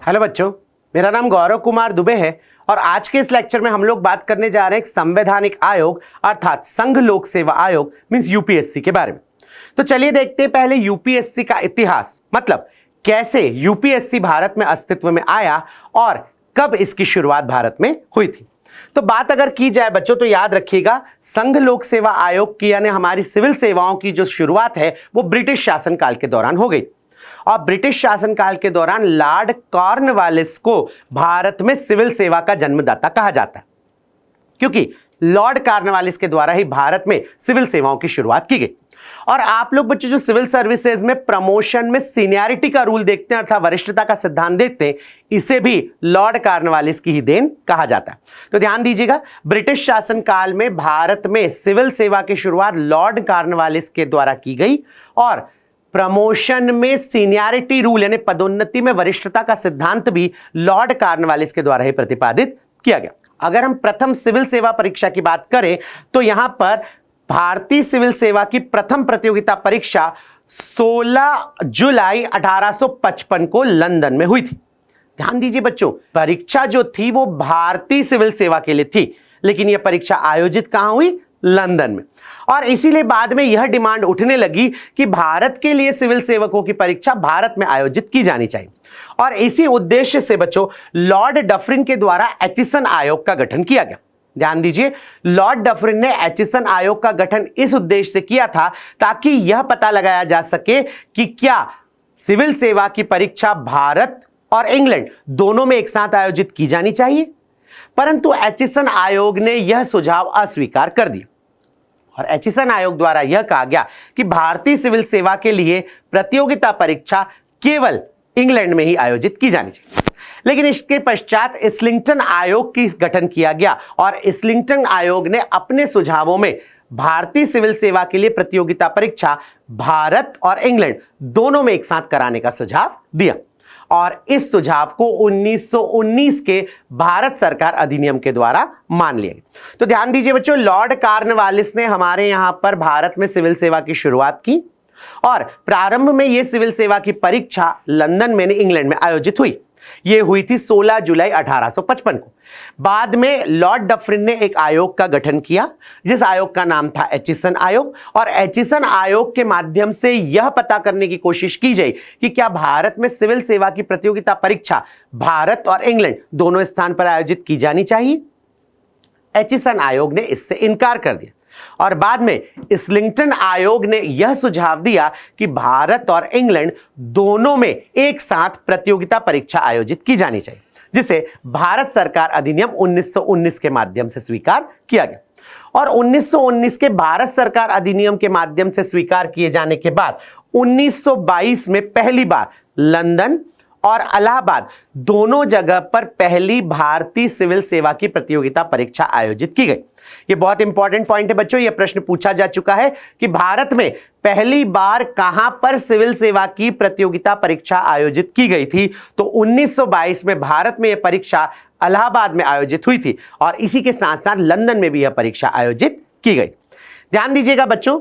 Hello बच्चों, मेरा नाम गौरव कुमार दुबे है और आज के इस लेक्चर में हम लोग बात करने जा रहे हैं संवैधानिक आयोग अर्थात संघ लोक सेवा आयोग मींस यूपीएससी के बारे में। तो चलिए देखते हैं पहले यूपीएससी का इतिहास, मतलब कैसे यूपीएससी भारत में अस्तित्व में आया और कब इसकी शुरुआत भारत में हुई थी। तो बात अगर की जाए बच्चों तो याद रखिएगा, संघ लोक सेवा आयोग की यानी हमारी सिविल सेवाओं की जो शुरुआत है वो ब्रिटिश शासनकाल के दौरान हो गई और ब्रिटिश शासनकाल के दौरान लॉर्ड कॉर्नवालिस को भारत में सिविल सेवा का जन्मदाता कहा जाता है, क्योंकि लॉर्ड कॉर्नवालिस के द्वारा ही भारत में सिविल सेवाओं की शुरुआत की गई। और आप लोग बच्चों जो सिविल सर्विसेज में प्रमोशन में सीनियरिटी का रूल देखते हैं अर्थात वरिष्ठता का सिद्धांत देखते हैं, इसे भी लॉर्ड कॉर्नवालिस की ही देन कहा जाता है। तो ध्यान दीजिएगा, ब्रिटिश शासनकाल में भारत में सिविल सेवा की शुरुआत लॉर्ड कॉर्नवालिस के द्वारा की गई और प्रमोशन में सीनियरिटी रूल यानी पदोन्नति में वरिष्ठता का सिद्धांत भी लॉर्ड कॉर्नवालिस के द्वारा ही प्रतिपादित किया गया। अगर हम प्रथम सिविल सेवा परीक्षा की बात करें तो यहां पर भारतीय सिविल सेवा की प्रथम प्रतियोगिता परीक्षा 16 जुलाई 1855 को लंदन में हुई थी। ध्यान दीजिए बच्चों, परीक्षा जो थी वो भारतीय सिविल सेवा के लिए थी, लेकिन यह परीक्षा आयोजित कहां हुई? लंदन में। और इसीलिए बाद में यह डिमांड उठने लगी कि भारत के लिए सिविल सेवकों की परीक्षा भारत में आयोजित की जानी चाहिए और इसी उद्देश्य से बच्चों लॉर्ड डफरिन के द्वारा एचिसन आयोग का गठन किया गया। ध्यान दीजिए, लॉर्ड डफरिन ने एचिसन आयोग का गठन इस उद्देश्य से किया था ताकि यह पता लगाया जा सके कि क्या सिविल सेवा की परीक्षा भारत और इंग्लैंड दोनों में एक साथ आयोजित की जानी चाहिए, परंतु एचिसन आयोग ने यह सुझाव अस्वीकार कर दिया और एचिसन आयोग द्वारा यह कहा गया कि भारतीय सिविल सेवा के लिए प्रतियोगिता परीक्षा केवल इंग्लैंड में ही आयोजित की जानी चाहिए। लेकिन इसके पश्चात इस्लिंगटन आयोग की गठन किया गया और इस्लिंगटन आयोग ने अपने सुझावों में भारतीय सिविल सेवा के लिए प्रतियोगिता परीक्षा भारत और इंग्लैंड दोनों में एक साथ कराने का सुझाव दिया और इस सुझाव को 1919 के भारत सरकार अधिनियम के द्वारा मान लिया गया। तो ध्यान दीजिए बच्चों, लॉर्ड कॉर्नवालिस ने हमारे यहां पर भारत में सिविल सेवा की शुरुआत की और प्रारंभ में यह सिविल सेवा की परीक्षा लंदन में इंग्लैंड में आयोजित हुई। यह हुई थी 16 जुलाई 1855 को। बाद में लॉर्ड डफरिन ने एक आयोग का गठन किया जिस आयोग का नाम था एचिसन आयोग और एचिसन आयोग के माध्यम से यह पता करने की कोशिश की गई कि क्या भारत में सिविल सेवा की प्रतियोगिता परीक्षा भारत और इंग्लैंड दोनों स्थान पर आयोजित की जानी चाहिए। एचिसन आयोग ने इससे इनकार कर दिया और बाद में इस्लिंगटन आयोग ने यह सुझाव दिया कि भारत और इंग्लैंड दोनों में एक साथ प्रतियोगिता परीक्षा आयोजित की जानी चाहिए, जिसे भारत सरकार अधिनियम 1919 के माध्यम से स्वीकार किया गया। और 1919 के भारत सरकार अधिनियम के माध्यम से स्वीकार किए जाने के बाद 1922 में पहली बार लंदन और इलाहाबाद दोनों जगह पर पहली भारतीय सिविल सेवा की प्रतियोगिता परीक्षा आयोजित की गई। यह बहुत इंपॉर्टेंट पॉइंट है बच्चों, यह प्रश्न पूछा जा चुका है कि भारत में पहली बार कहां पर सिविल सेवा की प्रतियोगिता परीक्षा आयोजित की गई थी। तो 1922 में भारत में यह परीक्षा इलाहाबाद में आयोजित हुई थी और इसी के साथ साथ लंदन में भी यह परीक्षा आयोजित की गई। ध्यान दीजिएगा बच्चों,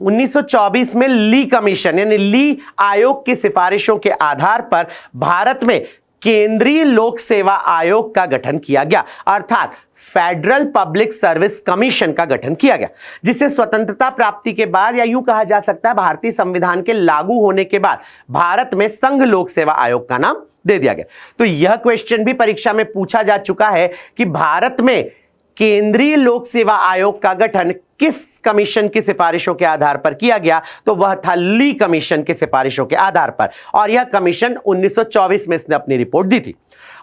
1924 में ली कमीशन यानी ली आयोग की सिफारिशों के आधार पर भारत में केंद्रीय लोक सेवा आयोग का गठन किया गया अर्थात फेडरल पब्लिक सर्विस कमीशन का गठन किया गया, जिसे स्वतंत्रता प्राप्ति के बाद या यूं कहा जा सकता है भारतीय संविधान के लागू होने के बाद भारत में संघ लोक सेवा आयोग का नाम दे दिया गया। तो यह क्वेश्चन भी परीक्षा में पूछा जा चुका है कि भारत में केंद्रीय लोक सेवा आयोग का गठन किस कमीशन की सिफारिशों के आधार पर किया गया। तो वह था ली कमीशन की सिफारिशों के आधार पर और यह कमीशन 1924 में इसने अपनी रिपोर्ट दी थी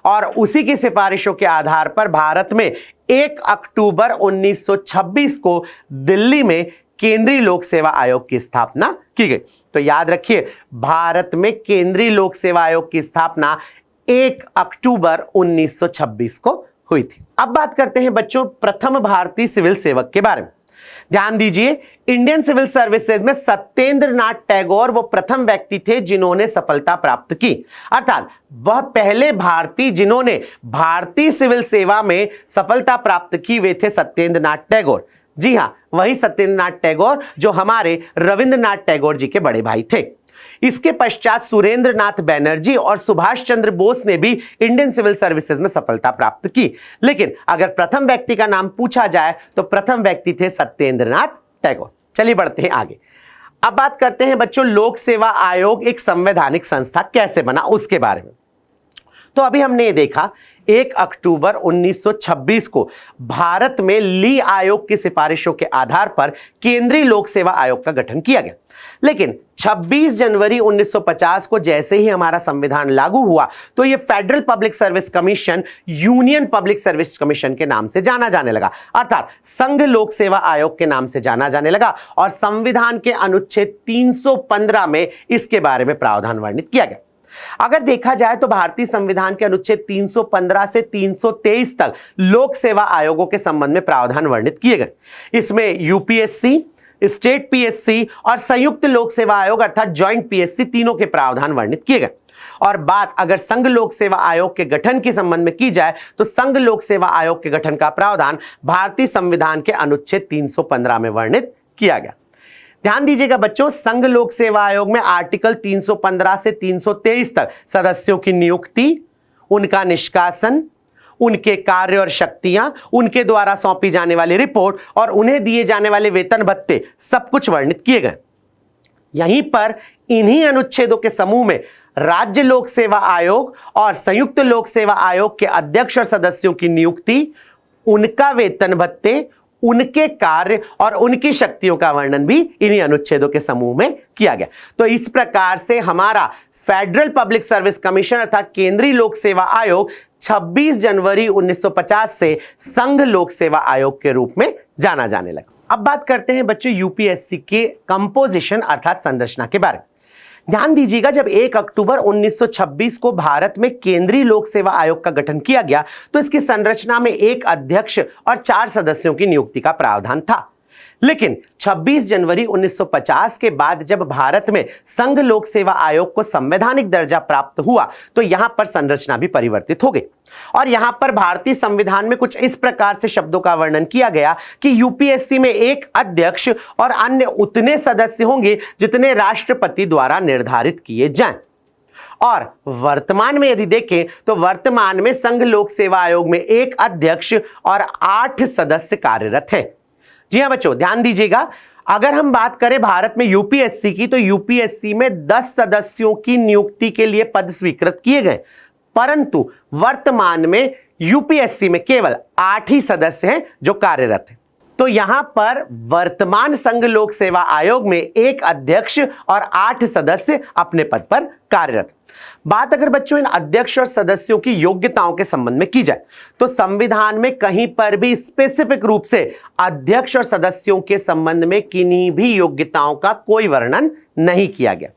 और उसी की सिफारिशों के आधार पर भारत में 1 अक्टूबर 1926 को दिल्ली में केंद्रीय लोक सेवा आयोग की स्थापना की गई। तो याद रखिए, भारत में केंद्रीय लोक सेवा आयोग की स्थापना 1 अक्टूबर 1926 को हुई थी। अब बात करते हैं बच्चों प्रथम भारतीय सिविल सेवक के बारे में। ध्यान दीजिए, इंडियन सिविल सर्विसेज में सत्येंद्र नाथ टैगोर वो प्रथम व्यक्ति थे जिन्होंने सफलता प्राप्त की, अर्थात वह पहले भारतीय जिन्होंने भारतीय सिविल सेवा में सफलता प्राप्त की वे थे सत्येंद्र नाथ टैगोर। जी हां, वही सत्येंद्र नाथ टैगोर जो हमारे रविंद्रनाथ टैगोर जी के बड़े भाई थे। इसके पश्चात सुरेंद्र नाथ बैनर्जी और सुभाष चंद्र बोस ने भी इंडियन सिविल सर्विसेज में सफलता प्राप्त की। लेकिन अगर प्रथम व्यक्ति का नाम पूछा जाए तो प्रथम व्यक्ति थे सत्येंद्रनाथ टैगोर। चलिए बढ़ते हैं आगे। अब बात करते हैं बच्चों लोक सेवा आयोग एक संवैधानिक संस्था कैसे बना उसके बारे में। तो अभी हमने ये देखा 1 अक्टूबर 1926 को भारत में ली आयोग की सिफारिशों के आधार पर केंद्रीय लोक सेवा आयोग का गठन किया गया। लेकिन 26 जनवरी 1950 को जैसे ही हमारा संविधान लागू हुआ तो ये federal public service commission union public service commission के नाम से जाना जाने लगा, अर्थात संघ लोक सेवा आयोग के नाम से जाना जाने लगा। और संविधान के अनुच्छेद 315 में इसके बारे में प्रावधान वर्णित किया गया। अगर देखा जाए तो भारतीय संविधान के अनुच्छेद 315 से 323 तक लोक सेवा आयोगों के संबंध में प्रावधान वर्णित किए गए। इसमें यूपीएससी, स्टेट पीएससी और संयुक्त लोक सेवा आयोग अर्थात ज्वाइंट पीएससी तीनों के प्रावधान वर्णित किए गए। और बात अगर संघ लोक सेवा आयोग के गठन के संबंध में की जाए तो संघ लोक सेवा आयोग के गठन का प्रावधान भारतीय संविधान के अनुच्छेद 315 में वर्णित किया गया। ध्यान दीजिएगा बच्चों, संघ लोक सेवा आयोग में आर्टिकल 315 से 323 तक सदस्यों की नियुक्ति, उनका निष्कासन, उनके कार्य और शक्तियां, उनके द्वारा सौंपी जाने वाली रिपोर्ट और उन्हें दिए जाने वाले वेतन भत्ते सब कुछ वर्णित किए गए। यहीं पर इन्हीं अनुच्छेदों के समूह में राज्य लोक सेवा आयोग और संयुक्त लोक सेवा आयोग के अध्यक्ष और सदस्यों की नियुक्ति, उनका वेतन भत्ते, उनके कार्य और उनकी शक्तियों का वर्णन भी इन्हीं अनुच्छेदों के समूह में किया गया। तो इस प्रकार से हमारा फेडरल पब्लिक सर्विस कमीशन अर्थात केंद्रीय लोक सेवा आयोग 26 जनवरी 1950 से संघ लोक सेवा आयोग के रूप में जाना जाने लगा। अब बात करते हैं बच्चों यूपीएससी के कंपोजिशन अर्थात संरचना के बारे में। ध्यान दीजिएगा, जब 1 अक्टूबर 1926 को भारत में केंद्रीय लोक सेवा आयोग का गठन किया गया तो इसकी संरचना में एक अध्यक्ष और 4 सदस्यों की नियुक्ति का प्रावधान था। लेकिन 26 जनवरी 1950 के बाद जब भारत में संघ लोक सेवा आयोग को संवैधानिक दर्जा प्राप्त हुआ तो यहां पर संरचना भी परिवर्तित हो गई और यहां पर भारतीय संविधान में कुछ इस प्रकार से शब्दों का वर्णन किया गया कि यूपीएससी में एक अध्यक्ष और अन्य उतने सदस्य होंगे जितने राष्ट्रपति द्वारा निर्धारित किए जाएं। और वर्तमान में यदि देखें तो वर्तमान में संघ लोक सेवा आयोग में एक अध्यक्ष और 8 सदस्य कार्यरत हैं। जी हां बच्चों, ध्यान दीजिएगा, अगर हम बात करें भारत में यूपीएससी की तो यूपीएससी में 10 सदस्यों की नियुक्ति के लिए पद स्वीकृत किए गए, परंतु वर्तमान में यूपीएससी में केवल 8 ही सदस्य हैं जो कार्यरत हैं। तो यहां पर वर्तमान संघ लोक सेवा आयोग में एक अध्यक्ष और 8 सदस्य अपने पद पर कार्यरत। बात अगर बच्चों इन अध्यक्ष और सदस्यों की योग्यताओं के संबंध में की जाए तो संविधान में कहीं पर भी स्पेसिफिक रूप से अध्यक्ष और सदस्यों के संबंध में किन्हीं भी योग्यताओं का कोई वर्णन नहीं किया गया।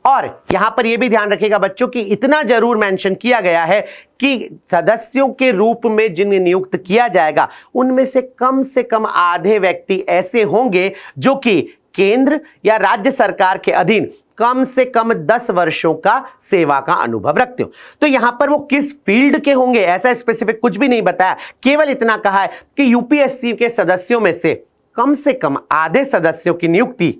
और यहां पर यह भी ध्यान रखिएगा बच्चों कि इतना जरूर मेंशन किया गया है कि सदस्यों के रूप में जिन्हें नियुक्त किया जाएगा उनमें से कम आधे व्यक्ति ऐसे होंगे जो कि केंद्र या राज्य सरकार के अधीन कम से कम 10 वर्षों का सेवा का अनुभव रखते हो। तो यहां पर वो किस फील्ड के होंगे ऐसा स्पेसिफिक कुछ भी नहीं बताया, केवल इतना कहा है कि यूपीएससी के सदस्यों में से कम आधे सदस्यों की नियुक्ति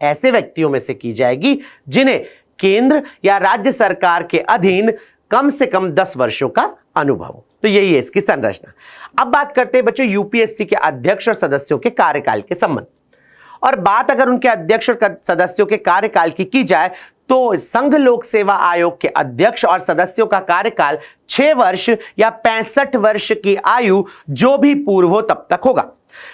ऐसे व्यक्तियों में से की जाएगी जिन्हें केंद्र या राज्य सरकार के अधीन कम से कम 10 वर्षों का अनुभव हो। तो यही है इसकी संरचना। अब बात करते हैं बच्चों यूपीएससी के अध्यक्ष और सदस्यों के कार्यकाल के संबंध। और बात अगर उनके अध्यक्ष और सदस्यों के कार्यकाल की जाए तो संघ लोक सेवा आयोग के अध्यक्ष और सदस्यों का कार्यकाल 6 वर्ष या 65 वर्ष की आयु जो भी पूर्व हो तब तक होगा।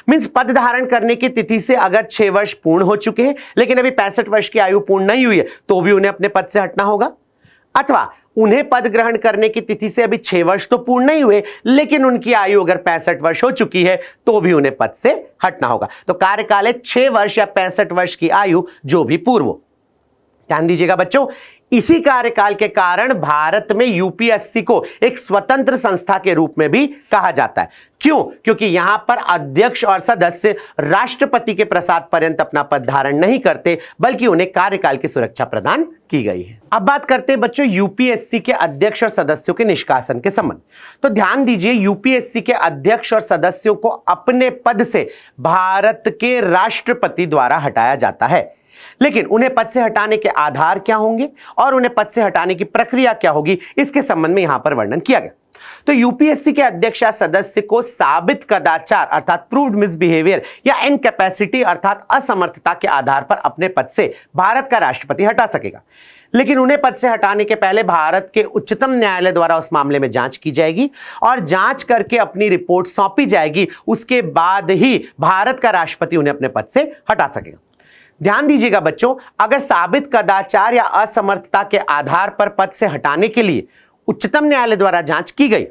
मींस पद धारण करने की तिथि से अगर 6 वर्ष पूर्ण हो चुके हैं लेकिन अभी 65 वर्ष की आयु पूर्ण नहीं हुई है तो भी उन्हें अपने पद से हटना होगा, अथवा उन्हें पद ग्रहण करने की तिथि से अभी 6 वर्ष तो पूर्ण नहीं हुए लेकिन उनकी आयु अगर 65 वर्ष हो चुकी है तो भी उन्हें पद से हटना होगा। तो कार्यकाल है 6 वर्ष या 65 वर्ष की आयु जो भी पूर्व हो। ध्यान दीजिएगा बच्चों, इसी कार्यकाल के कारण भारत में यूपीएससी को एक स्वतंत्र संस्था के रूप में भी कहा जाता है। क्यों? क्योंकि यहां पर अध्यक्ष और सदस्य राष्ट्रपति के प्रसाद पर्यंत अपना पद धारण नहीं करते बल्कि उन्हें कार्यकाल की सुरक्षा प्रदान की गई है। अब बात करते हैं बच्चों यूपीएससी के अध्यक्ष और सदस्यों के निष्कासन के संबंध। तो ध्यान दीजिए, यूपीएससी के अध्यक्ष और सदस्यों को अपने पद से भारत के राष्ट्रपति द्वारा हटाया जाता है। लेकिन उन्हें पद से हटाने के आधार क्या होंगे और उन्हें पद से हटाने की प्रक्रिया क्या होगी, इसके संबंध में यहां पर वर्णन किया गया। तो यूपीएससी के अध्यक्ष या सदस्य को साबित कदाचार अर्थात प्रूव्ड मिसबिहेवियर या इनकैपेसिटी अर्थात असमर्थता के आधार पर अपने पद से भारत का राष्ट्रपति हटा सकेगा, लेकिन उन्हें पद से हटाने के पहले भारत के उच्चतम न्यायालय द्वारा उस मामले में जांच की जाएगी और जांच करके अपनी रिपोर्ट सौंपी जाएगी। उसके बाद ही भारत का राष्ट्रपति उन्हें अपने पद से हटा सकेगा। ध्यान दीजिएगा बच्चों, अगर साबित कदाचार या असमर्थता के आधार पर पद से हटाने के लिए उच्चतम न्यायालय द्वारा जांच की गई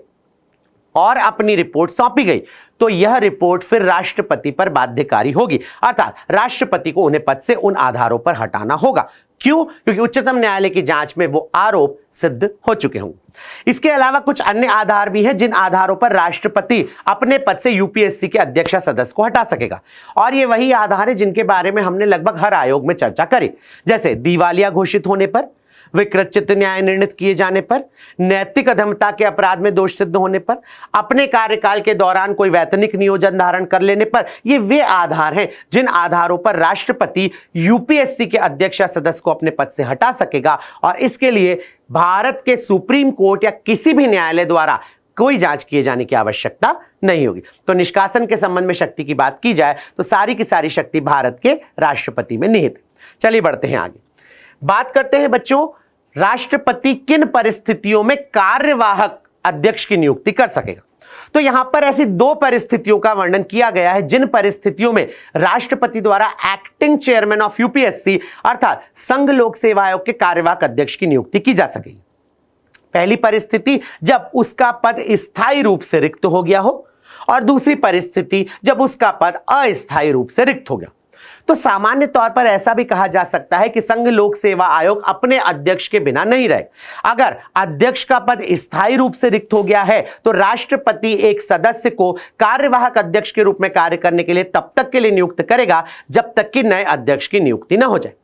और अपनी रिपोर्ट सौंपी गई, तो यह रिपोर्ट फिर राष्ट्रपति पर बाध्यकारी होगी, अर्थात राष्ट्रपति को उन्हें पद से उन आधारों पर हटाना होगा। क्यों? क्योंकि उच्चतम न्यायालय की जांच में वो आरोप सिद्ध हो चुके होंगे। इसके अलावा कुछ अन्य आधार भी हैं जिन आधारों पर राष्ट्रपति अपने पद से यूपीएससी के अध्यक्ष सदस्य को हटा सकेगा, और ये वही आधार है जिनके बारे में हमने लगभग हर आयोग में चर्चा करी, जैसे दिवालिया घोषित होने पर, विकृत न्याय निर्णित किए जाने पर, नैतिक अधमता के अपराध में दोष सिद्ध होने पर, अपने कार्यकाल के दौरान कोई वैतनिक नियोजन धारण कर लेने पर। ये वे आधार हैं जिन आधारों पर राष्ट्रपति यूपीएससी के अध्यक्ष या सदस्य को अपने पद से हटा सकेगा, और इसके लिए भारत के सुप्रीम कोर्ट या किसी भी न्यायालय द्वारा कोई जांच किए जाने की आवश्यकता नहीं होगी। तो निष्कासन के संबंध में शक्ति की बात की जाए तो सारी की सारी शक्ति भारत के राष्ट्रपति में निहित है। चलिए बढ़ते हैं आगे, बात करते हैं बच्चों राष्ट्रपति किन परिस्थितियों में कार्यवाहक अध्यक्ष की नियुक्ति कर सकेगा। तो यहां पर ऐसी दो परिस्थितियों का वर्णन किया गया है जिन परिस्थितियों में राष्ट्रपति द्वारा एक्टिंग चेयरमैन ऑफ यूपीएससी अर्थात संघ लोक सेवा आयोग के कार्यवाहक अध्यक्ष की नियुक्ति की जा सकेगी। पहली परिस्थिति जब उसका पद स्थायी रूप से रिक्त हो गया हो, और दूसरी परिस्थिति जब उसका पद अस्थायी रूप से रिक्त हो गया। तो सामान्य तौर पर ऐसा भी कहा जा सकता है कि संघ लोक सेवा आयोग अपने अध्यक्ष के बिना नहीं रहे। अगर अध्यक्ष का पद स्थायी रूप से रिक्त हो गया है तो राष्ट्रपति एक सदस्य को कार्यवाहक अध्यक्ष के रूप में कार्य करने के लिए तब तक के लिए नियुक्त करेगा जब तक कि नए अध्यक्ष की नियुक्ति न हो जाए,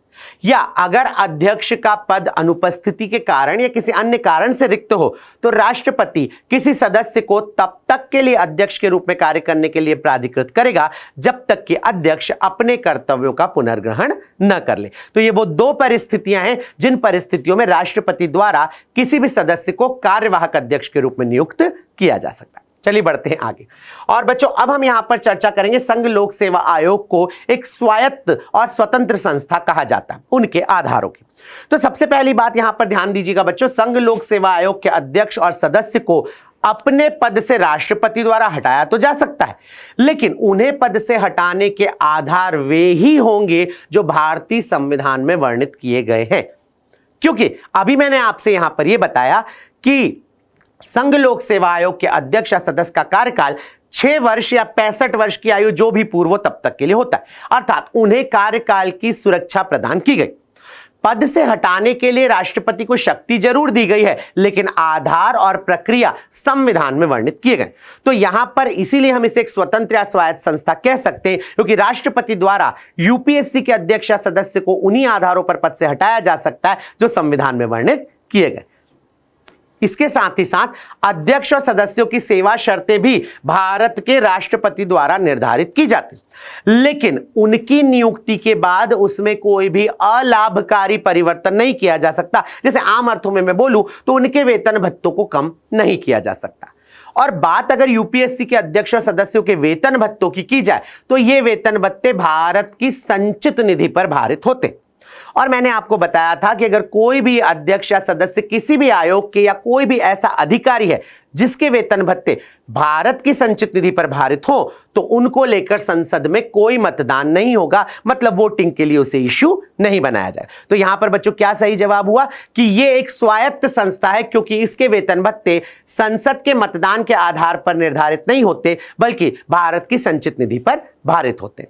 या अगर अध्यक्ष का पद अनुपस्थिति के कारण या किसी अन्य कारण से रिक्त हो तो राष्ट्रपति किसी सदस्य को तब तक के लिए अध्यक्ष के रूप में कार्य करने के लिए प्राधिकृत करेगा जब तक कि अध्यक्ष अपने कर्तव्यों का पुनर्ग्रहण न कर ले। तो ये वो दो परिस्थितियां हैं जिन परिस्थितियों में राष्ट्रपति द्वारा किसी भी सदस्य को कार्यवाहक अध्यक्ष के रूप में नियुक्त किया जा सकता है। चलिए बढ़ते हैं आगे, और बच्चों अब हम यहां पर चर्चा करेंगे संघ लोक सेवा आयोग को एक स्वायत्त और स्वतंत्र संस्था कहा जाता है, उनके आधारों की। तो सबसे पहली बात यहां पर ध्यान दीजिएगा बच्चों, संघ लोक सेवा आयोग के अध्यक्ष और सदस्य को अपने पद से राष्ट्रपति द्वारा हटाया तो जा सकता है, लेकिन उन्हें पद से हटाने के आधार वे ही होंगे जो भारतीय संविधान में वर्णित किए गए हैं। क्योंकि अभी मैंने आपसे यहां पर यह बताया कि संघ लोक सेवा आयोग के अध्यक्ष या सदस्य का कार्यकाल 6 वर्ष या 65 वर्ष की आयु जो भी पूर्व तब तक के लिए होता है, अर्थात उन्हें कार्यकाल की सुरक्षा प्रदान की गई। पद से हटाने के लिए राष्ट्रपति को शक्ति जरूर दी गई है, लेकिन आधार और प्रक्रिया संविधान में वर्णित किए गए। तो यहां पर इसीलिए हम इसे एक स्वतंत्र या स्वायत्त संस्था कह सकते हैं, क्योंकि राष्ट्रपति द्वारा यूपीएससी के अध्यक्ष या सदस्य को उन्हीं आधारों पर पद से हटाया जा सकता है जो संविधान में वर्णित किए गए। इसके साथ ही साथ अध्यक्ष और सदस्यों की सेवा शर्तें भी भारत के राष्ट्रपति द्वारा निर्धारित की जाती, लेकिन उनकी नियुक्ति के बाद उसमें कोई भी अलाभकारी परिवर्तन नहीं किया जा सकता। जैसे आम अर्थों में मैं बोलूं तो उनके वेतन भत्तों को कम नहीं किया जा सकता। और बात अगर यूपीएससी के अध्यक्ष और सदस्यों के वेतन भत्तों की जाए तो ये वेतन भत्ते भारत की संचित निधि पर भारित होते। और मैंने आपको बताया था कि अगर कोई भी अध्यक्ष या सदस्य किसी भी आयोग के या कोई भी ऐसा अधिकारी है जिसके वेतन भत्ते भारत की संचित निधि पर भारित हो तो उनको लेकर संसद में कोई मतदान नहीं होगा, मतलब वोटिंग के लिए उसे इश्यू नहीं बनाया जाए। तो यहां पर बच्चों क्या सही जवाब हुआ कि यह एक स्वायत्त संस्था है, क्योंकि इसके वेतन भत्ते संसद के मतदान के आधार पर निर्धारित नहीं होते बल्कि भारत की संचित निधि पर भारित होते।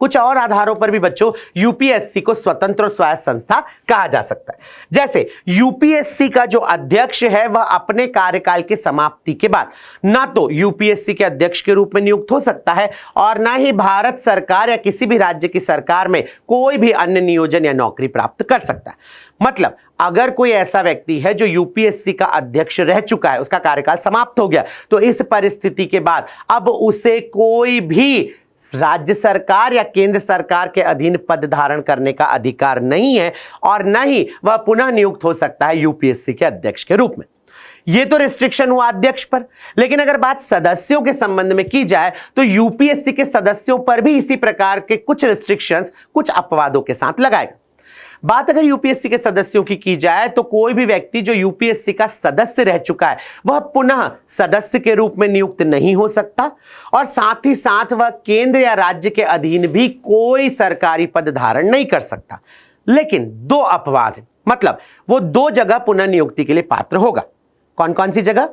कुछ और आधारों पर भी बच्चों यूपीएससी को स्वतंत्र और स्वायत्त संस्था कहा जा सकता है। जैसे यूपीएससी का जो अध्यक्ष है वह अपने कार्यकाल की समाप्ति के बाद ना तो यूपीएससी के अध्यक्ष के रूप में नियुक्त हो सकता है और ना ही भारत सरकार या किसी भी राज्य की सरकार में कोई भी अन्य नियोजन या नौकरी प्राप्त कर सकता है। मतलब अगर कोई ऐसा व्यक्ति है जो यूपीएससी का अध्यक्ष रह चुका है, उसका कार्यकाल समाप्त हो गया, तो इस परिस्थिति के बाद अब उसे कोई भी राज्य सरकार या केंद्र सरकार के अधीन पद धारण करने का अधिकार नहीं है और न ही वह पुनः नियुक्त हो सकता है यूपीएससी के अध्यक्ष के रूप में। यह तो रिस्ट्रिक्शन हुआ अध्यक्ष पर, लेकिन अगर बात सदस्यों के संबंध में की जाए तो यूपीएससी के सदस्यों पर भी इसी प्रकार के कुछ रिस्ट्रिक्शंस, कुछ अपवादों के साथ लगाएगा। बात अगर यूपीएससी के सदस्यों की जाए तो कोई भी व्यक्ति जो यूपीएससी का सदस्य रह चुका है वह पुनः सदस्य के रूप में नियुक्त नहीं हो सकता और साथ ही साथ वह केंद्र या राज्य के अधीन भी कोई सरकारी पद धारण नहीं कर सकता। लेकिन दो अपवाद है, मतलब वो दो जगह पुनः नियुक्ति के लिए पात्र होगा। कौन कौन सी जगह?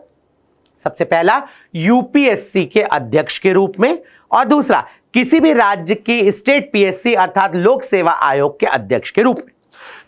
सबसे पहला यूपीएससी के अध्यक्ष के रूप में और दूसरा किसी भी राज्य की स्टेट पीएससी अर्थात लोक सेवा आयोग के अध्यक्ष के रूप में।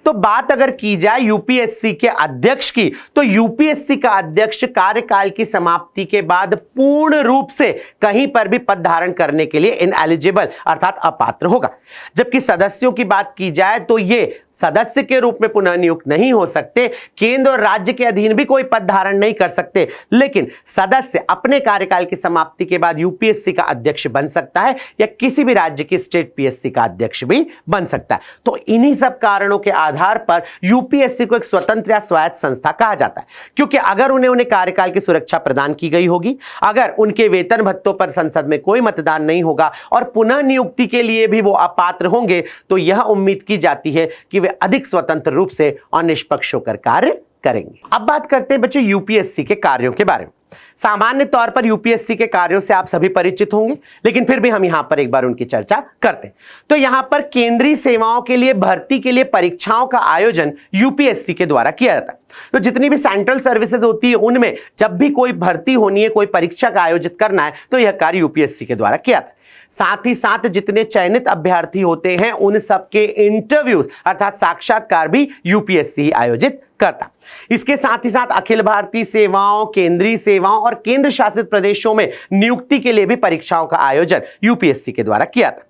तो बात अगर की जाए यूपीएससी के अध्यक्ष की, तो यूपीएससी का अध्यक्ष कार्यकाल की समाप्ति के बाद पूर्ण रूप से कहीं पर भी पद धारण करने के लिए इनएलिजिबल अर्थात अपात्र होगा। जबकि सदस्यों की बात की जाए तो ये सदस्य के रूप में पुनः नियुक्त नहीं हो सकते, केंद्र और राज्य के अधीन भी कोई पद धारण नहीं कर सकते, लेकिन सदस्य अपने कार्यकाल की समाप्ति के बाद यूपीएससी का अध्यक्ष बन सकता है या किसी भी राज्य की स्टेट पीएससी का अध्यक्ष भी बन सकता है। तो इन्हीं सब कारणों के आधार पर यूपीएससी को एक स्वतंत्र या स्वायत्त संस्था कहा जाता है, क्योंकि अगर उन्हें कार्यकाल की सुरक्षा प्रदान की गई होगी, अगर उनके वेतन भत्तों पर संसद में कोई मतदान नहीं होगा और पुनः नियुक्ति के लिए भी वो अपात्र होंगे, तो यह उम्मीद की जाती है कि वे अधिक स्वतंत्र रूप से और निष्पक्ष होकर कार्य करेंगे। अब बात करते हैं बच्चों यूपीएससी के कार्यों के बारे में। सामान्य तौर पर यूपीएससी के कार्यों से आप सभी परिचित होंगे, लेकिन फिर भी हम यहां पर एक बार उनकी चर्चा करते हैं। तो यहां पर केंद्रीय सेवाओं के लिए भर्ती के लिए परीक्षाओं का आयोजन यूपीएससी के द्वारा किया जाता है। तो जितनी भी सेंट्रल सर्विसेज होती है उनमें जब भी कोई भर्ती होनी है, कोई परीक्षा का आयोजित करना है, तो यह कार्य यूपीएससी के द्वारा किया जाता है। साथ ही साथ जितने चयनित अभ्यर्थी होते हैं उन सबके इंटरव्यूज अर्थात साक्षात्कार भी यूपीएससी आयोजित करता। इसके साथ ही साथ अखिल भारतीय सेवाओं, केंद्रीय सेवाओं और केंद्र शासित प्रदेशों में नियुक्ति के लिए भी परीक्षाओं का आयोजन यूपीएससी के द्वारा किया था।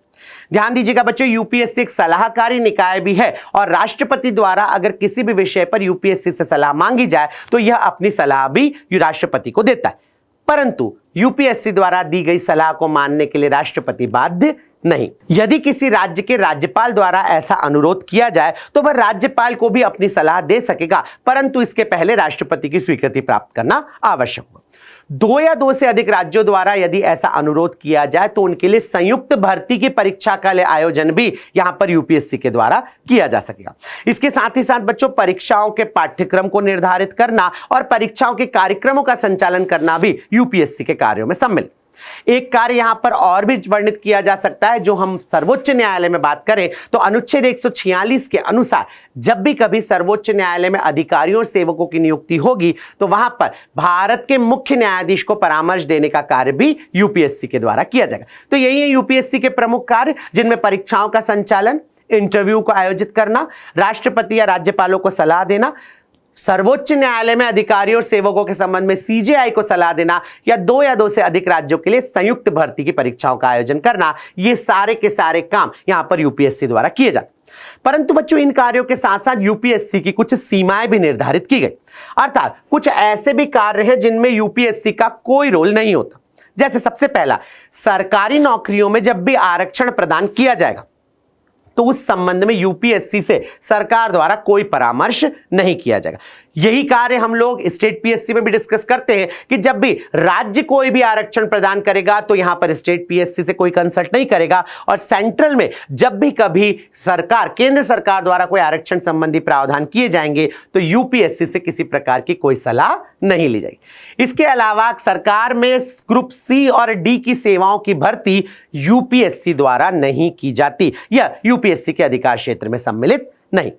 ध्यान दीजिएगा बच्चों, यूपीएससी एक सलाहकारी निकाय भी है और राष्ट्रपति द्वारा अगर किसी भी विषय पर यूपीएससी से सलाह मांगी जाए तो यह अपनी सलाह भी राष्ट्रपति को देता है। परंतु यूपीएससी द्वारा दी गई सलाह को मानने के लिए राष्ट्रपति बाध्य नहीं। यदि किसी राज्य के राज्यपाल द्वारा ऐसा अनुरोध किया जाए तो वह राज्यपाल को भी अपनी सलाह दे सकेगा, परंतु इसके पहले राष्ट्रपति की स्वीकृति प्राप्त करना आवश्यक होगा। दो या दो से अधिक राज्यों द्वारा यदि ऐसा अनुरोध किया जाए तो उनके लिए संयुक्त भर्ती की परीक्षा का आयोजन भी यहां पर यूपीएससी के द्वारा किया जा सकेगा। इसके साथ ही साथ बच्चों परीक्षाओं के पाठ्यक्रम को निर्धारित करना और परीक्षाओं के कार्यक्रमों का संचालन करना भी यूपीएससी के कार्यों में सम्मिलित। एक कार्य यहां पर और भी वर्णित किया जा सकता है, जो हम सर्वोच्च न्यायालय में बात करें तो अनुच्छेद 146 के अनुसार जब भी कभी सर्वोच्च न्यायालय में अधिकारियों और सेवकों की नियुक्ति होगी तो वहां पर भारत के मुख्य न्यायाधीश को परामर्श देने का कार्य भी यूपीएससी के द्वारा किया जाएगा। तो यही है यूपीएससी के प्रमुख कार्य, जिनमें परीक्षाओं का संचालन, इंटरव्यू को आयोजित करना, राष्ट्रपति या राज्यपालों को सलाह देना, सर्वोच्च न्यायालय में अधिकारियों और सेवकों के संबंध में सीजेआई को सलाह देना या दो से अधिक राज्यों के लिए संयुक्त भर्ती की परीक्षाओं का आयोजन करना, ये सारे के सारे काम यहां पर यूपीएससी द्वारा किए जाते। परंतु बच्चों इन कार्यों के साथ साथ यूपीएससी की कुछ सीमाएं भी निर्धारित की गई, अर्थात कुछ ऐसे भी कार्य हैं जिनमें यूपीएससी का कोई रोल नहीं होता। जैसे सबसे पहला, सरकारी नौकरियों में जब भी आरक्षण प्रदान किया जाएगा तो उस संबंध में यूपीएससी से सरकार द्वारा कोई परामर्श नहीं किया जाएगा। यही कार्य हम लोग स्टेट पीएससी में भी डिस्कस करते हैं कि जब भी राज्य कोई भी आरक्षण प्रदान करेगा तो यहां पर स्टेट पीएससी से कोई कंसल्ट नहीं करेगा, और सेंट्रल में जब भी कभी सरकार, केंद्र सरकार द्वारा कोई आरक्षण संबंधी प्रावधान किए जाएंगे तो यूपीएससी से किसी प्रकार की कोई सलाह नहीं ली जाएगी। इसके अलावा सरकार में ग्रुप सी और डी की सेवाओं की भर्ती यूपीएससी द्वारा नहीं की जाती, यह यूपीएससी के अधिकार क्षेत्र में सम्मिलित नहीं।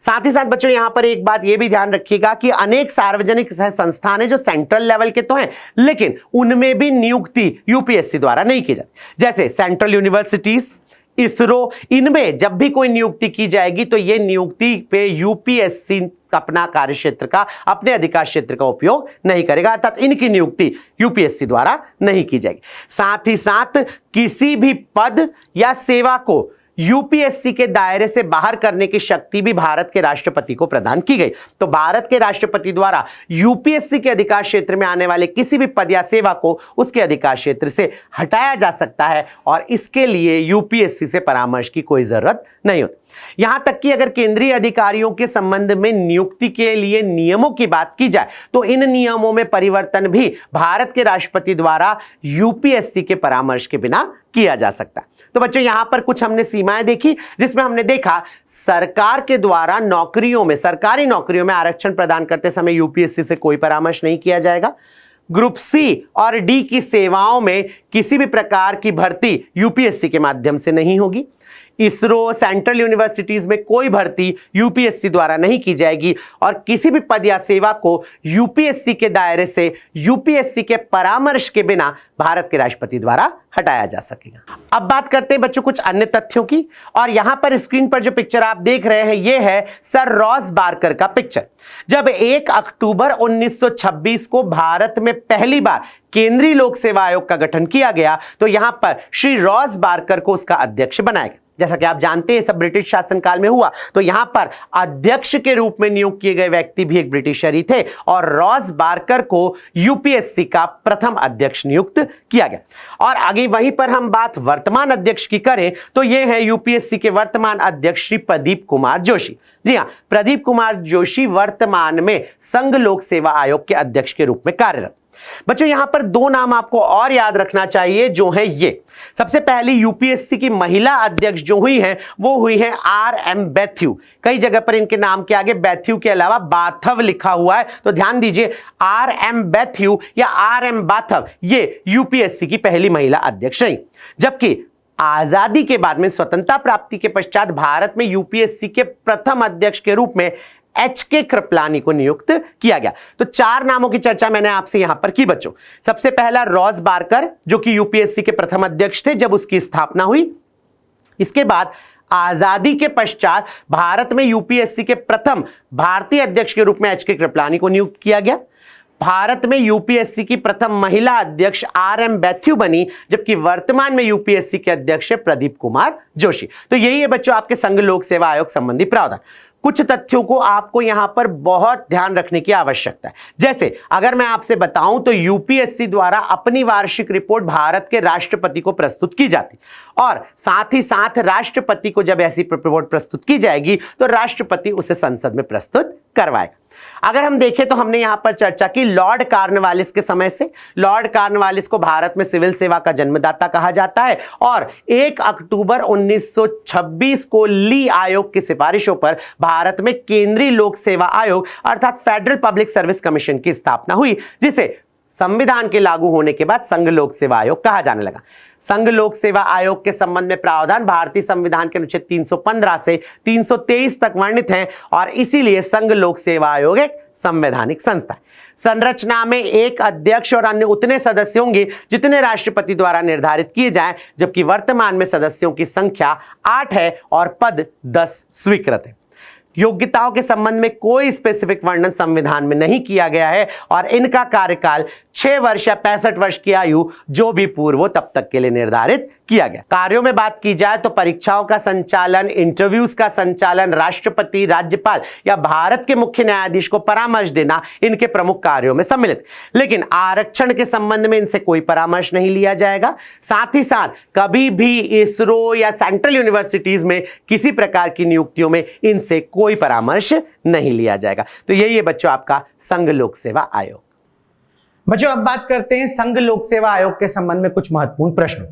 साथ ही साथ बच्चों यहां पर एक बात यह भी ध्यान रखिएगा कि अनेक सार्वजनिक संस्थान है जो सेंट्रल लेवल के तो हैं, लेकिन उनमें भी नियुक्ति यूपीएससी द्वारा नहीं की जाती। जैसे सेंट्रल यूनिवर्सिटीज, इसरो, इनमें जब भी कोई नियुक्ति की जाएगी तो यह नियुक्ति पे यूपीएससी अपना कार्य क्षेत्र का, अपने अधिकार क्षेत्र का उपयोग नहीं करेगा, अर्थात इनकी नियुक्ति यूपीएससी द्वारा नहीं की जाएगी। साथ ही साथ किसी भी पद या सेवा को यूपीएससी के दायरे से बाहर करने की शक्ति भी भारत के राष्ट्रपति को प्रदान की गई। तो भारत के राष्ट्रपति द्वारा यूपीएससी के अधिकार क्षेत्र में आने वाले किसी भी पद या सेवा को उसके अधिकार क्षेत्र से हटाया जा सकता है और इसके लिए यूपीएससी से परामर्श की कोई जरूरत नहीं होती। यहां तक कि अगर केंद्रीय अधिकारियों के संबंध में नियुक्ति के लिए नियमों की बात की जाए तो इन नियमों में परिवर्तन भी भारत के राष्ट्रपति द्वारा यूपीएससी के परामर्श के बिना किया जा सकता है। तो बच्चों यहां पर कुछ हमने सीमाएं देखी, जिसमें हमने देखा सरकार के द्वारा नौकरियों में, सरकारी नौकरियों में आरक्षण प्रदान करते समय यूपीएससी से कोई परामर्श नहीं किया जाएगा। ग्रुप सी और डी की सेवाओं में किसी भी प्रकार की भर्ती यूपीएससी के माध्यम से नहीं होगी। इसरो, सेंट्रल यूनिवर्सिटीज में कोई भर्ती यूपीएससी द्वारा नहीं की जाएगी और किसी भी पद या सेवा को यूपीएससी के दायरे से यूपीएससी के परामर्श के बिना भारत के राष्ट्रपति द्वारा हटाया जा सकेगा। अब बात करते हैं बच्चों कुछ अन्य तथ्यों की, और यहां पर स्क्रीन पर जो पिक्चर आप देख रहे हैं यह है सर रॉस बार्कर का पिक्चर। जब 1 अक्टूबर 1926 को भारत में पहली बार केंद्रीय लोक सेवा आयोग का गठन किया गया तो यहां पर श्री रॉस बार्कर को उसका अध्यक्ष बनाया गया। जैसा कि आप जानते हैं सब ब्रिटिश शासनकाल में हुआ, तो यहां पर अध्यक्ष के रूप में नियुक्त किए गए व्यक्ति भी एक ब्रिटिशर ही थे और रॉस बार्कर को यूपीएससी का प्रथम अध्यक्ष नियुक्त किया गया। और आगे वहीं पर हम बात वर्तमान अध्यक्ष की करें तो यह है यूपीएससी के वर्तमान अध्यक्ष श्री प्रदीप कुमार जोशी। जी हां, प्रदीप कुमार जोशी वर्तमान में संघ लोक सेवा आयोग के अध्यक्ष के रूप में कार्यरत। बच्चों यहां पर दो नाम आपको और याद रखना चाहिए जो है ये। सबसे पहले यूपीएससी की महिला अध्यक्ष जो हुई है वो हुई है आर.एम. बैथ्यू। कई जगह पर इनके नाम के आगे बैथ्यू के अलावा बाथव लिखा हुआ है, तो ध्यान दीजिए आर.एम. बैथ्यू या आर.एम. बाथव ये यूपीएससी की पहली महिला अध्यक्ष रही। जबकि आजादी के बाद में, स्वतंत्रता प्राप्ति के पश्चात भारत में यूपीएससी के प्रथम अध्यक्ष के रूप में एच.के. कृपलानी को नियुक्त किया गया। तो 4 नामों की चर्चा मैंने आपसे यहां पर की बच्चों। सबसे पहला रॉस बार्कर जो कि यूपीएससी के प्रथम अध्यक्ष थे जब उसकी स्थापना हुई। इसके बाद आजादी के पश्चात भारत में यूपीएससी के प्रथम भारतीय अध्यक्ष के रूप में एच.के. कृपलानी को नियुक्त किया गया। भारत में यूपीएससी की प्रथम महिला अध्यक्ष आर.एम. बैथ्यू बनी, जबकि वर्तमान में यूपीएससी के अध्यक्ष है प्रदीप कुमार जोशी। तो यही है बच्चों आपके संघ लोक सेवा आयोग संबंधी प्रावधान। कुछ तथ्यों को आपको यहां पर बहुत ध्यान रखने की आवश्यकता है। जैसे अगर मैं आपसे बताऊं तो यूपीएससी द्वारा अपनी वार्षिक रिपोर्ट भारत के राष्ट्रपति को प्रस्तुत की जाती और साथ ही साथ राष्ट्रपति को जब ऐसी रिपोर्ट प्रस्तुत की जाएगी तो राष्ट्रपति उसे संसद में प्रस्तुत करवाएगा। अगर हम देखें तो हमने यहां पर चर्चा की लॉर्ड कॉर्नवालिस के समय से। लॉर्ड कॉर्नवालिस को भारत में सिविल सेवा का जन्मदाता कहा जाता है और 1 अक्टूबर 1926 को ली आयोग की सिफारिशों पर भारत में केंद्रीय लोक सेवा आयोग अर्थात फेडरल पब्लिक सर्विस कमीशन की स्थापना हुई, जिसे संविधान के लागू होने के बाद संघ लोक सेवा आयोग कहा जाने लगा। संघ लोक सेवा आयोग के संबंध में प्रावधान भारतीय संविधान के अनुच्छेद 315 से 323 तक वर्णित हैं और इसीलिए संघ लोक सेवा आयोग एक संवैधानिक संस्था है। संरचना में एक अध्यक्ष और अन्य उतने सदस्य होंगे जितने राष्ट्रपति द्वारा निर्धारित किए जाएं, जबकि वर्तमान में सदस्यों की संख्या 8 है और पद 10 स्वीकृत है। योग्यताओं के संबंध में कोई स्पेसिफिक वर्णन संविधान में नहीं किया गया है और इनका कार्यकाल 6 वर्ष या 65 वर्ष की आयु जो भी पूर्व हो तब तक के लिए निर्धारित किया गया। कार्यों में बात की जाए तो परीक्षाओं का संचालन, इंटरव्यूज का संचालन, राष्ट्रपति, राज्यपाल या भारत के मुख्य न्यायाधीश को परामर्श देना इनके प्रमुख कार्यों में सम्मिलित। लेकिन आरक्षण के संबंध में इनसे कोई परामर्श नहीं लिया जाएगा। साथ ही साथ कभी भी इसरो या सेंट्रल यूनिवर्सिटीज में किसी प्रकार की नियुक्तियों में इनसे कोई परामर्श नहीं लिया जाएगा। तो यही है बच्चों आपका संघ लोक सेवा आयोग। बच्चों अब बात करते हैं संघ लोक सेवा आयोग के संबंध में कुछ महत्वपूर्ण प्रश्नों।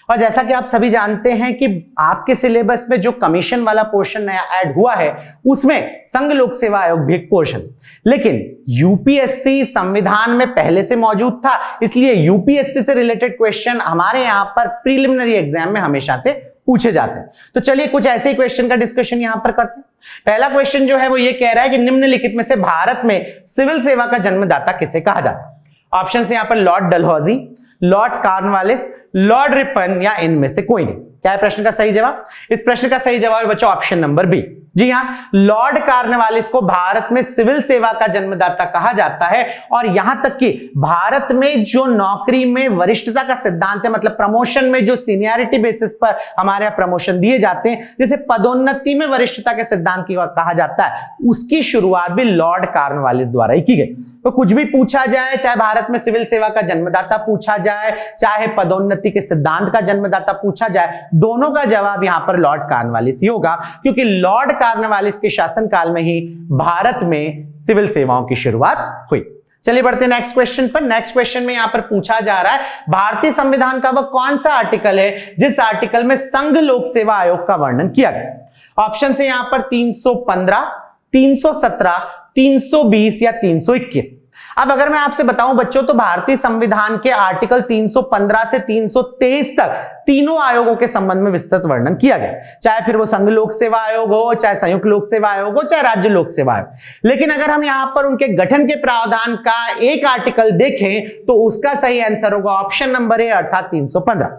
और जैसा कि आप सभी जानते हैं कि आपके सिलेबस में जो कमीशन वाला पोर्शन नया ऐड हुआ है उसमें संघ लोक सेवा आयोग भी एक पोर्शन, लेकिन यूपीएससी संविधान में पहले से मौजूद था, इसलिए यूपीएससी से रिलेटेड क्वेश्चन हमारे यहां पर प्रीलिमिनरी एग्जाम में हमेशा से पूछे जाते हैं। तो चलिए कुछ ऐसे ही क्वेश्चन का डिस्कशन यहां पर करते हैं। पहला क्वेश्चन जो है वो ये कह रहा है कि निम्नलिखित में से भारत में सिविल सेवा का जन्मदाता किसे कहा जाता है। ऑप्शन है यहां पर Lord Dalhousie, Lord Cornwallis, Lord Ripon या इनमें से कोई नहीं। क्या है प्रश्न का सही जवाब? इस प्रश्न का सही जवाब है बच्चों ऑप्शन नंबर बी। जी हां, लॉर्ड कॉर्नवालिस को भारत में सिविल सेवा का जन्मदाता कहा जाता है और यहां तक कि भारत में जो नौकरी में वरिष्ठता का सिद्धांत है, मतलब प्रमोशन में जो सीनियरिटी बेसिस पर हमारे यहां प्रमोशन दिए जाते हैं, जिसे पदोन्नति में वरिष्ठता के सिद्धांत की कहा जाता है, उसकी शुरुआत भी लॉर्ड कॉर्नवालिस द्वारा ही की गई। तो कुछ भी पूछा जाए, चाहे भारत में सिविल सेवा का जन्मदाता पूछा जाए, चाहे पदोन्नति के सिद्धांत का जन्मदाता पूछा जाए, दोनों का जवाब यहां पर लॉर्ड कॉर्नवालिस ही होगा, क्योंकि लॉर्ड कॉर्नवालिस के शासनकाल में ही भारत में सिविल सेवाओं की शुरुआत हुई। चलिए बढ़ते हैं नेक्स्ट क्वेश्चन पर। नेक्स्ट क्वेश्चन में यहां पर पूछा जा रहा है भारतीय संविधान का वह कौन सा आर्टिकल है जिस आर्टिकल में संघ लोक सेवा आयोग का वर्णन किया गया? ऑप्शन है यहां पर 315, 317, 320 या 321। अब अगर मैं आपसे बताऊं बच्चों, तो भारतीय संविधान के आर्टिकल 315 से 323 तक तीनों आयोगों के संबंध में विस्तृत वर्णन किया गया, चाहे फिर वो संघ लोक सेवा आयोग हो, चाहे संयुक्त लोक सेवा आयोग हो, चाहे राज्य लोक सेवा आयोग। लेकिन अगर हम यहां पर उनके गठन के प्रावधान का एक आर्टिकल देखें तो उसका सही आंसर होगा ऑप्शन नंबर ए, अर्थात 315।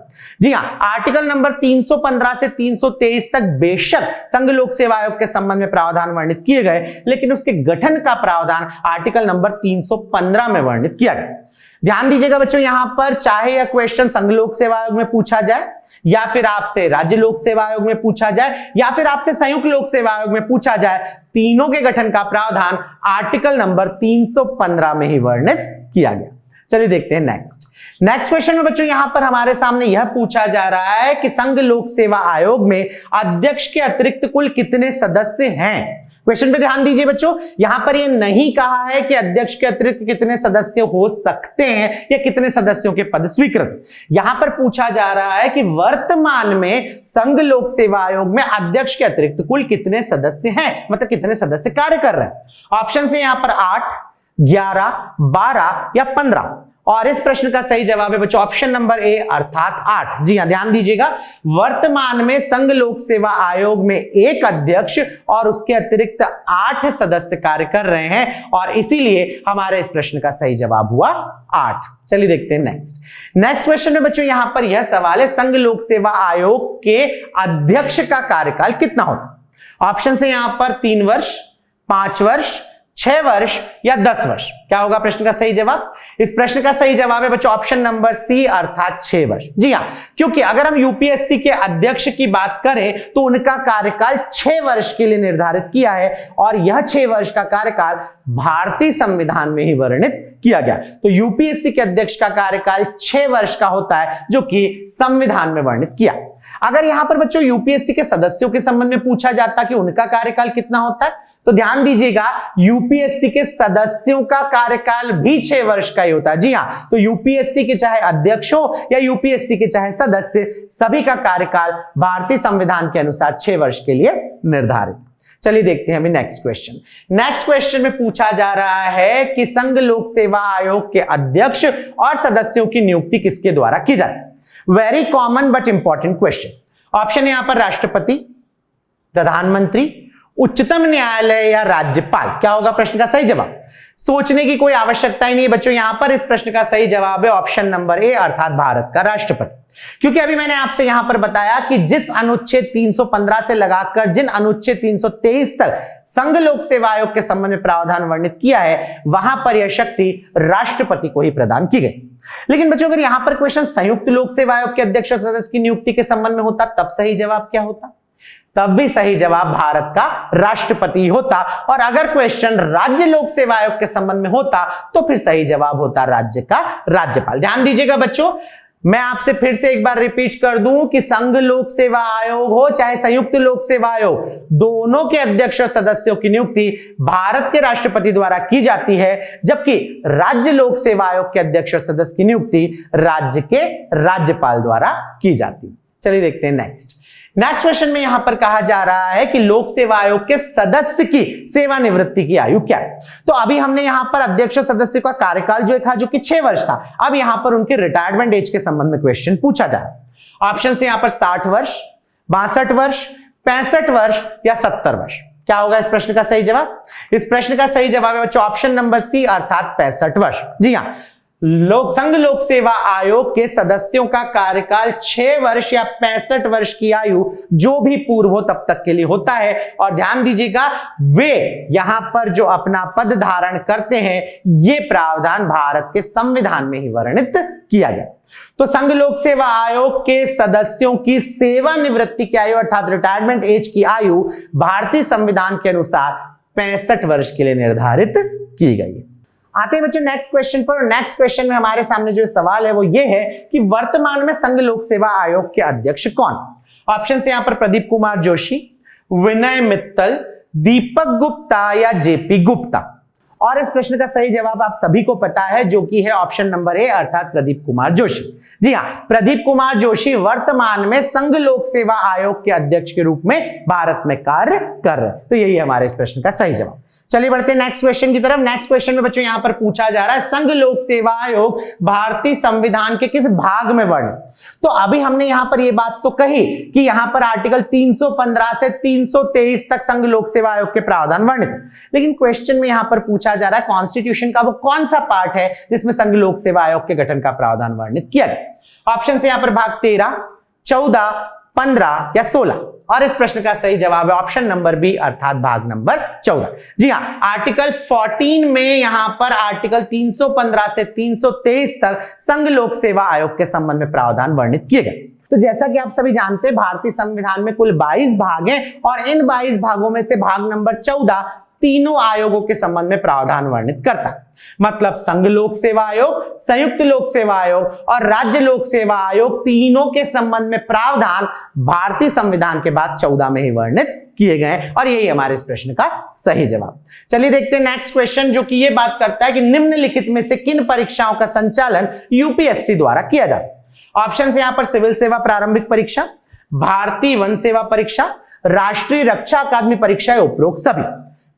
जी हां, आर्टिकल नंबर 315 से 323 तक बेशक संघ लोक सेवा आयोग के संबंध में प्रावधान वर्णित किए गए, लेकिन उसके गठन का प्रावधान आर्टिकल नंबर 315 में वर्णित किया गया। ध्यान दीजिएगा बच्चों, यहां पर चाहे यह क्वेश्चन संघ लोक सेवा आयोग में पूछा जाए, या फिर आपसे राज्य लोक सेवा आयोग में पूछा जाए, या फिर आपसे संयुक्त लोक सेवा आयोग में पूछा जाए, तीनों के गठन का प्रावधान आर्टिकल नंबर 315 में ही वर्णित किया गया। चलिए देखते हैं नेक्स्ट क्वेश्चन में बच्चों, यहां पर हमारे सामने यह पूछा जा रहा है कि संघ लोक सेवा आयोग में अध्यक्ष के अतिरिक्त कुल कितने सदस्य हैं? क्वेश्चन पे ध्यान दीजिए बच्चों, यहां पर यह नहीं कहा है कि अध्यक्ष के अतिरिक्त कितने सदस्य हो सकते हैं या कितने सदस्यों के पद स्वीकृत। यहां पर पूछा जा रहा है कि वर्तमान में संघ लोक सेवा आयोग में अध्यक्ष के अतिरिक्त कुल कितने सदस्य हैं, मतलब कितने सदस्य कार्य कर रहे हैं। ऑप्शन है यहां पर 8, 11, 12 या 15, और इस प्रश्न का सही जवाब है बच्चों ऑप्शन नंबर ए, अर्थात 8। जी हां, ध्यान दीजिएगा, वर्तमान में संघ लोक सेवा आयोग में एक अध्यक्ष और उसके अतिरिक्त 8 सदस्य कार्य कर रहे हैं, और इसीलिए हमारे इस प्रश्न का सही जवाब हुआ 8। चलिए देखते हैं नेक्स्ट क्वेश्चन में बच्चों, यहां पर यह सवाल है संघ लोक सेवा आयोग के अध्यक्ष का कार्यकाल कितना होता? ऑप्शन है यहां पर 3 वर्ष, 5 वर्ष, 6 वर्ष या 10 वर्ष। क्या होगा प्रश्न का सही जवाब? इस प्रश्न का सही जवाब है बच्चों ऑप्शन नंबर सी, अर्थात 6 वर्ष। जी हां, क्योंकि अगर हम यूपीएससी के अध्यक्ष की बात करें तो उनका कार्यकाल 6 वर्ष के लिए निर्धारित किया है, और यह 6 वर्ष का कार्यकाल भारतीय संविधान में ही वर्णित किया गया। तो यूपीएससी के अध्यक्ष का कार्यकाल 6 वर्ष का होता है, जो कि संविधान में वर्णित किया। अगर यहां पर बच्चों यूपीएससी के सदस्यों के संबंध में पूछा जाता कि उनका कार्यकाल कितना होता है, तो ध्यान दीजिएगा, यूपीएससी के सदस्यों का कार्यकाल भी 6 वर्ष का ही होता है। जी हां, तो यूपीएससी के चाहे अध्यक्ष हो या यूपीएससी के चाहे सदस्य, सभी का कार्यकाल भारतीय संविधान के अनुसार 6 वर्ष के लिए निर्धारित। चलिए देखते हैं अभी नेक्स्ट क्वेश्चन में पूछा जा रहा है कि संघ लोक सेवा आयोग के अध्यक्ष और सदस्यों की नियुक्ति किसके द्वारा की जाती है? Very common but important question. Option है यहां पर राष्ट्रपति, प्रधानमंत्री, उच्चतम न्यायालय या राज्यपाल। क्या होगा प्रश्न का सही जवाब? सोचने की कोई आवश्यकता ही नहीं है बच्चों, यहां पर इस प्रश्न का सही जवाब है ऑप्शन नंबर ए, अर्थात भारत का राष्ट्रपति। क्योंकि अभी मैंने आपसे यहां पर बताया कि जिस अनुच्छेद 315 से लगाकर जिन अनुच्छेद 323 तक संघ लोक सेवा आयोग के संबंध में प्रावधान वर्णित किया है, वहां पर यह शक्ति राष्ट्रपति को ही प्रदान की गई। लेकिन बच्चों अगर यहां पर क्वेश्चन संयुक्त लोक सेवा आयोग के अध्यक्ष और सदस्य की नियुक्ति के संबंध में होता, तब सही जवाब क्या होता? तब भी सही जवाब भारत का राष्ट्रपति होता। और अगर क्वेश्चन राज्य लोक सेवा आयोग के संबंध में होता तो फिर सही जवाब होता राज्य का राज्यपाल। ध्यान दीजिएगा बच्चों, मैं आपसे फिर से एक बार रिपीट कर दूं कि संघ लोक सेवा आयोग हो चाहे संयुक्त लोक सेवा आयोग, दोनों के अध्यक्ष और सदस्यों की नियुक्ति भारत के राष्ट्रपति द्वारा की जाती है, जबकि राज्य लोक सेवा आयोग के अध्यक्ष और सदस्य की नियुक्ति राज्य के राज्यपाल द्वारा की जाती है। चलिए देखते हैं नेक्स्ट क्वेश्चन में यहां पर कहा जा रहा है कि लोक सेवा आयोग के सदस्य की सेवानिवृत्ति की आयु क्या है। तो अभी हमने यहां पर अध्यक्ष सदस्य का कार्यकाल जो था जो कि 6 वर्ष था, अब यहां पर उनके रिटायरमेंट एज के संबंध में क्वेश्चन पूछा जा रहा है। ऑप्शन से यहां पर 60 वर्ष, 62 वर्ष, 65 वर्ष या 70 वर्ष। क्या होगा इस प्रश्न का सही जवाब? इस प्रश्न का सही जवाब है बच्चों ऑप्शन नंबर सी, अर्थात 65 वर्ष। जी हां, संघ लोक सेवा आयोग के सदस्यों का कार्यकाल 6 वर्ष या 65 वर्ष की आयु जो भी पूर्व हो तब तक के लिए होता है। और ध्यान दीजिएगा, वे यहां पर जो अपना पद धारण करते हैं ये प्रावधान भारत के संविधान में ही वर्णित किया गया। तो संघ लोक सेवा आयोग के सदस्यों की सेवानिवृत्ति की आयु अर्थात रिटायरमेंट एज की आयु भारतीय संविधान के अनुसार 65 वर्ष के लिए निर्धारित की गई है। आते हैं बच्चों नेक्स्ट क्वेश्चन पर। नेक्स्ट क्वेश्चन में हमारे सामने जो सवाल है वो ये है कि वर्तमान में संघ लोक सेवा आयोग के अध्यक्ष कौन। ऑप्शन है यहां पर प्रदीप कुमार जोशी, विनय मित्तल, दीपक गुप्ता या जेपी गुप्ता। और इस प्रश्न का सही जवाब आप सभी को पता है जो कि है ऑप्शन नंबर ए अर्थात प्रदीप कुमार जोशी। जी हां, प्रदीप कुमार जोशी वर्तमान में संघ लोक सेवा आयोग के अध्यक्ष के रूप में भारत में कार्य कर रहे हैं। तो यही है हमारे इस प्रश्न का सही जवाब। चलिए बढ़ते हैं नेक्स्ट क्वेश्चन की तरफ। नेक्स्ट क्वेश्चन में बच्चों यहां पर पूछा जा रहा है संघ लोक सेवा आयोग भारतीय संविधान के किस भाग में वर्णित। तो अभी हमने यहां पर यह बात तो कही कि यहां पर आर्टिकल 315 से 323 तक संघ लोक सेवा आयोग के प्रावधान वर्णित है, लेकिन क्वेश्चन में यहां पर पूछा जा रहा है कॉन्स्टिट्यूशन का वो कौन सा पार्ट है जिसमें संघ लोक सेवा आयोग के गठन का प्रावधान वर्णित किया गया। ऑप्शन से यहां पर भाग 13, 14, 15 या 16। और इस प्रश्न का सही जवाब है ऑप्शन नंबर बी अर्थात भाग नंबर 14। जी हां, आर्टिकल 14 में यहां पर आर्टिकल 315 से 323 तक संघ लोक सेवा आयोग के संबंध में प्रावधान वर्णित किए गए। तो जैसा कि आप सभी जानते हैं भारतीय संविधान में कुल 22 भाग हैं और इन 22 भागों में से भाग नंबर 14 तीनों आयोगों के संबंध में प्रावधान वर्णित करता है। मतलब संघ लोक सेवा आयोग, संयुक्त लोक सेवा आयोग और राज्य लोक सेवा आयोग तीनों के संबंध में प्रावधान भारतीय संविधान के बाद 14 में ही वर्णित किए गए हैं और यही हमारे इस प्रश्न का सही जवाब। चलिए देखते हैं नेक्स्ट क्वेश्चन जो कि ये बात करता है कि निम्नलिखित में से किन परीक्षाओं का संचालन यूपीएससी द्वारा किया जाता है। ऑप्शन है यहां पर सिविल सेवा प्रारंभिक परीक्षा, भारतीय वन सेवा परीक्षा, राष्ट्रीय रक्षा अकादमी परीक्षा या उपरोक्त सभी।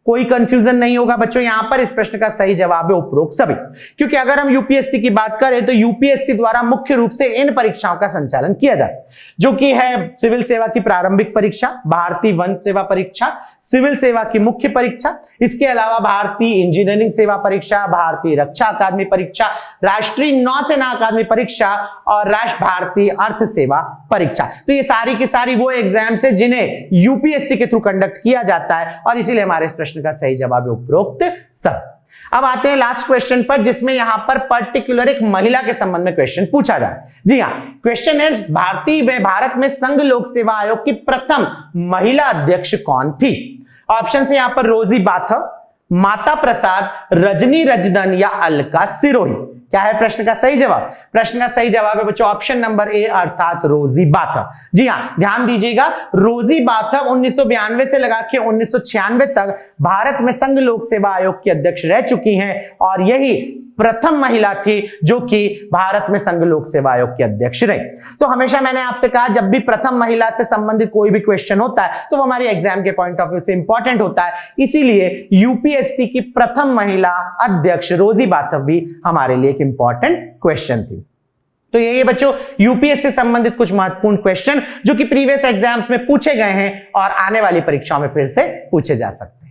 कोई कंफ्यूजन नहीं होगा बच्चों, यहां पर इस प्रश्न का सही जवाब है उपरोक्त सभी। क्योंकि अगर हम यूपीएससी की बात करें तो यूपीएससी द्वारा मुख्य रूप से इन परीक्षाओं का संचालन किया जाता है जो कि है सिविल सेवा की प्रारंभिक परीक्षा, भारतीय वन सेवा परीक्षा, सिविल सेवा की मुख्य परीक्षा, इसके अलावा भारतीय इंजीनियरिंग सेवा परीक्षा, भारतीय रक्षा अकादमी परीक्षा, राष्ट्रीय नौसेना अकादमी परीक्षा और राष्ट्र भारतीय अर्थ सेवा परीक्षा। तो ये सारी की सारी वो एग्जाम्स है जिन्हें यूपीएससी के थ्रू कंडक्ट किया जाता है और इसीलिए हमारे इस प्रश्न का सही जवाब है उपरोक्त सब। अब आते हैं लास्ट क्वेश्चन पर जिसमें यहां पर पर्टिकुलर एक महिला के संबंध में क्वेश्चन पूछा जाए। जी हां, क्वेश्चन है भारत में संघ लोक सेवा आयोग की प्रथम महिला अध्यक्ष कौन थी। ऑप्शन है यहां पर रोजी बाथव, माता प्रसाद, रजनी रजदन या अलका सिरोही। क्या है प्रश्न का सही जवाब? प्रश्न का सही जवाब है बच्चों ऑप्शन नंबर ए अर्थात रोजी बाथव। जी हां, ध्यान दीजिएगा, रोजी बाथव 1992 से लगा के 1996 तक भारत में संघ लोक सेवा आयोग की अध्यक्ष रह चुकी हैं और यही प्रथम महिला थी जो कि भारत में संघ लोक सेवा आयोग की अध्यक्ष रही। तो हमेशा मैंने आपसे कहा जब भी प्रथम महिला से संबंधित कोई भी क्वेश्चन होता है तो वो हमारे एग्जाम के पॉइंट ऑफ व्यू से इंपॉर्टेंट होता है, इसीलिए यूपीएससी की प्रथम महिला अध्यक्ष रोजी बाथव भी हमारे लिए एक इंपॉर्टेंट क्वेश्चन थी। तो ये बच्चों यूपीएससी से संबंधित कुछ महत्वपूर्ण क्वेश्चन जो कि प्रीवियस एग्जाम्स में पूछे गए हैं और आने वाली परीक्षाओं में फिर से पूछे जा सकते हैं।